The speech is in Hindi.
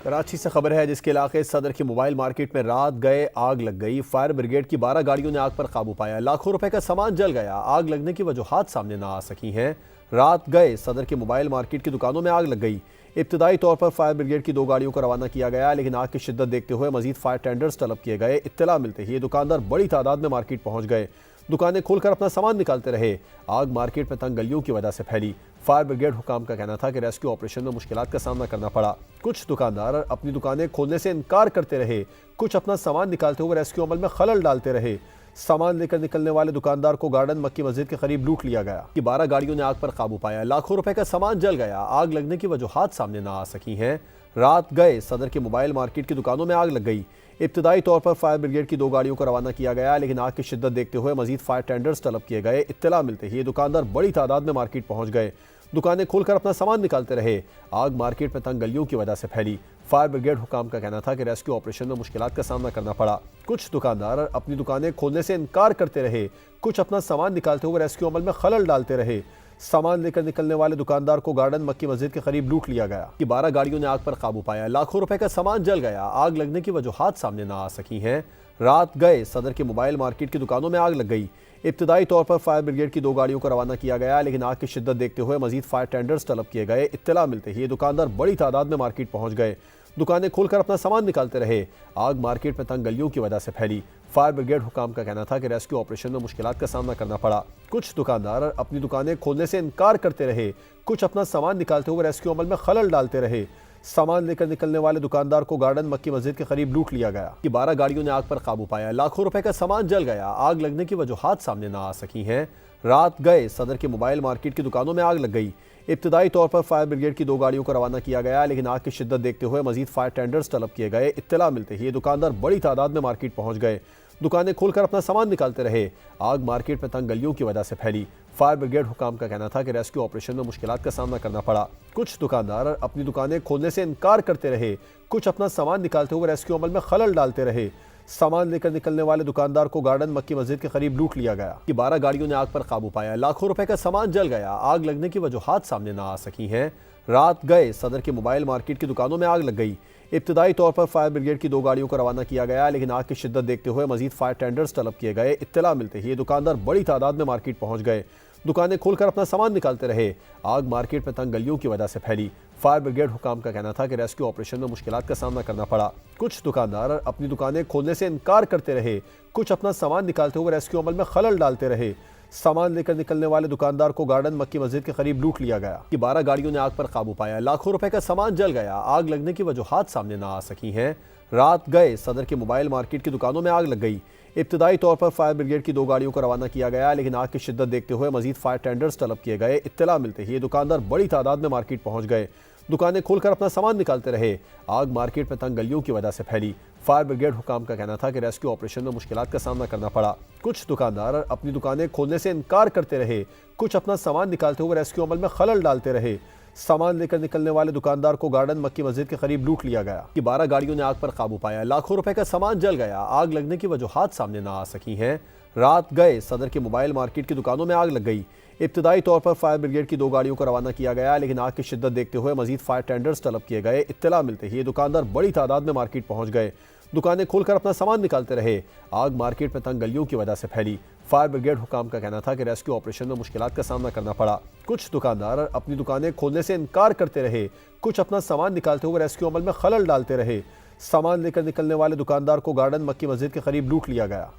कराची से खबर है जिसके इलाके सदर की मोबाइल मार्केट में रात गए आग लग गई। फायर ब्रिगेड की 12 गाड़ियों ने आग पर काबू पाया। लाखों रुपए का सामान जल गया। आग लगने की वजूहात सामने ना आ सकी हैं। रात गए सदर की मोबाइल मार्केट की दुकानों में आग लग गई। इब्तदाई तौर पर फायर ब्रिगेड की 2 गाड़ियों को रवाना किया गया, लेकिन आग की शिद्दत देखते हुए मजीद फायर टेंडर्स तलब किए गए। इत्तला मिलते ही ये दुकानदार बड़ी तादाद में मार्केट पहुंच गए। दुकानें खोलकर अपना सामान निकालते रहे। आग मार्केट में तंग गलियों की वजह से फैली। फायर ब्रिगेड हुकाम का कहना था कि रेस्क्यू ऑपरेशन में मुश्किलात का सामना करना पड़ा। कुछ दुकानदार अपनी दुकानें खोलने से इनकार करते रहे, कुछ अपना सामान निकालते हुए रेस्क्यू अमल में खलल डालते रहे। सामान लेकर निकलने वाले दुकानदार को गार्डन मक्की मस्जिद के करीब लूट लिया गया कि 12 गाड़ियों ने आग पर काबू पाया। लाखों रुपए का सामान जल गया। आग लगने की वजूहात सामने ना आ सकी हैं। रात गए सदर की मोबाइल मार्केट की दुकानों में आग लग गई। इब्तदाई तौर पर फायर ब्रिगेड की 2 गाड़ियों को रवाना किया गया, लेकिन आग की शिद्दत देखते हुए मजीद फायर टेंडर्स तलब किए गए। इत्तला मिलते ही ये दुकानदार बड़ी तादाद में मार्केट पहुंच गए। दुकानें खोलकर अपना सामान निकालते रहे। आग मार्केट में तंग गलियों की वजह से फैली। फायर ब्रिगेड हुकाम का कहना था कि रेस्क्यू ऑपरेशन में मुश्किलात का सामना करना पड़ा। कुछ दुकानदार अपनी दुकानें खोलने से इनकार करते रहे, कुछ अपना सामान निकालते हुए रेस्क्यू अमल में खलल डालते रहे। सामान लेकर निकलने वाले दुकानदार को गार्डन मक्की मस्जिद के करीब लूट लिया गया कि 12 गाड़ियों ने आग पर काबू पाया। लाखों रुपए का सामान जल गया। आग लगने की वजूहात सामने ना आ सकी हैं। रात गए सदर की मोबाइल मार्केट की दुकानों में आग लग गई। इब्तदाई तौर पर फायर ब्रिगेड की 2 गाड़ियों को रवाना किया गया, लेकिन आग की शिद्दत देखते हुए मजीद फायर टेंडर्स तलब किए गए। इत्तला मिलते ही ये दुकानदार बड़ी तादाद में मार्केट पहुंच गए। दुकानें खोलकर अपना सामान निकालते रहे। आग मार्केट में तंग गलियों की वजह से फैली। फायर ब्रिगेड हुकाम का कहना था कि रेस्क्यू ऑपरेशन में मुश्किलात का सामना करना पड़ा। कुछ दुकानदार अपनी दुकानें खोलने से इनकार करते रहे, कुछ अपना सामान निकालते हुए रेस्क्यू अमल में खलल डालते रहे। सामान लेकर निकलने वाले दुकानदार को गार्डन मक्की मस्जिद के करीब लूट लिया गया कि 12 गाड़ियों ने आग पर काबू पाया। लाखों रुपए का सामान जल गया। आग लगने की वजूहात सामने ना आ सकी हैं। रात गए सदर की मोबाइल मार्केट की दुकानों में आग लग गई। इब्तदाई तौर पर फायर ब्रिगेड की 2 गाड़ियों को रवाना किया गया, लेकिन आग की शिद्दत देखते हुए मजीद फायर टेंडर्स तलब किए गए। इत्तला मिलते ही ये दुकानदार बड़ी तादाद में मार्केट पहुंच गए। दुकानें खोलकर अपना सामान निकालते रहे। आग मार्केट में तंग गलियों की वजह से फैली। फायर ब्रिगेड हुकाम का कहना था कि रेस्क्यू ऑपरेशन में मुश्किलात का सामना करना पड़ा। कुछ दुकानदार अपनी दुकानें खोलने से इनकार करते रहे, कुछ अपना सामान निकालते हुए रेस्क्यू अमल में खलल डालते रहे। सामान लेकर निकलने वाले दुकानदार को गार्डन मक्की मस्जिद के करीब लूट लिया गया कि 12 गाड़ियों ने आग पर काबू पाया। लाखों रुपए का सामान जल गया। आग लगने की वजूहात सामने ना आ सकी हैं। रात गए सदर की मोबाइल मार्केट की दुकानों में आग लग गई। इब्तदाई तौर पर फायर ब्रिगेड की 2 गाड़ियों को रवाना किया गया, लेकिन आग की शिद्दत देखते हुए मजीद फायर टेंडर्स तलब किए गए। इत्तला मिलते ही ये दुकानदार बड़ी तादाद में मार्केट पहुंच गए। दुकानें खोलकर अपना सामान निकालते रहे। आग मार्केट में तंग गलियों की वजह से फैली। फायर ब्रिगेड हुकाम का कहना था कि रेस्क्यू ऑपरेशन में मुश्किलात का सामना करना पड़ा। कुछ दुकानदार अपनी दुकानें खोलने से इनकार करते रहे, कुछ अपना सामान निकालते हुए रेस्क्यू अमल में खलल डालते रहे। सामान लेकर निकलने वाले दुकानदार को गार्डन मक्की मस्जिद के करीब लूट लिया गया कि 12 गाड़ियों ने आग पर काबू पाया। लाखों रुपए का सामान जल गया। आग लगने की वजूहात सामने ना आ सकी हैं। रात गए सदर की मोबाइल मार्केट की दुकानों में आग लग गई। इब्तदाई तौर पर फायर ब्रिगेड की 2 गाड़ियों को रवाना किया गया, लेकिन आग की शिद्दत देखते हुए मजीद फायर टेंडर्स तलब किए गए। इत्तला मिलते ही ये दुकानदार बड़ी तादाद में मार्केट पहुंच गए। दुकानें खोलकर अपना सामान निकालते रहे। आग मार्केट में तंग गलियों की वजह से फैली। फायर ब्रिगेड हुकाम का कहना था कि रेस्क्यू ऑपरेशन में मुश्किलात का सामना करना पड़ा। कुछ दुकानदार अपनी दुकानें खोलने से इनकार करते रहे, कुछ अपना सामान निकालते हुए रेस्क्यू अमल में खलल डालते रहे। सामान लेकर निकलने वाले दुकानदार को गार्डन मक्की मस्जिद के करीब लूट लिया गया कि 12 गाड़ियों ने आग पर काबू पाया। लाखों रुपए का सामान जल गया। आग लगने की वजूहात सामने ना आ सकी हैं। रात गए सदर की मोबाइल मार्केट की दुकानों में आग लग गई। इब्तदाई तौर पर फायर ब्रिगेड की 2 गाड़ियों को रवाना किया गया, लेकिन आग की शिद्दत देखते हुए मजीद फायर टेंडर्स तलब किए गए। इत्तला मिलते ही ये दुकानदार बड़ी तादाद में मार्केट पहुंच गए। दुकानें खोलकर अपना सामान निकालते रहे। आग मार्केट में तंग गलियों की वजह से फैली। फायर ब्रिगेड हुकाम का कहना था कि रेस्क्यू ऑपरेशन में मुश्किलात का सामना करना पड़ा। कुछ दुकानदार अपनी दुकानें खोलने से इनकार करते रहे, कुछ अपना सामान निकालते हुए रेस्क्यू अमल में खलल डालते रहे। सामान लेकर निकलने वाले दुकानदार को गार्डन मक्की मस्जिद के करीब लूट लिया गया।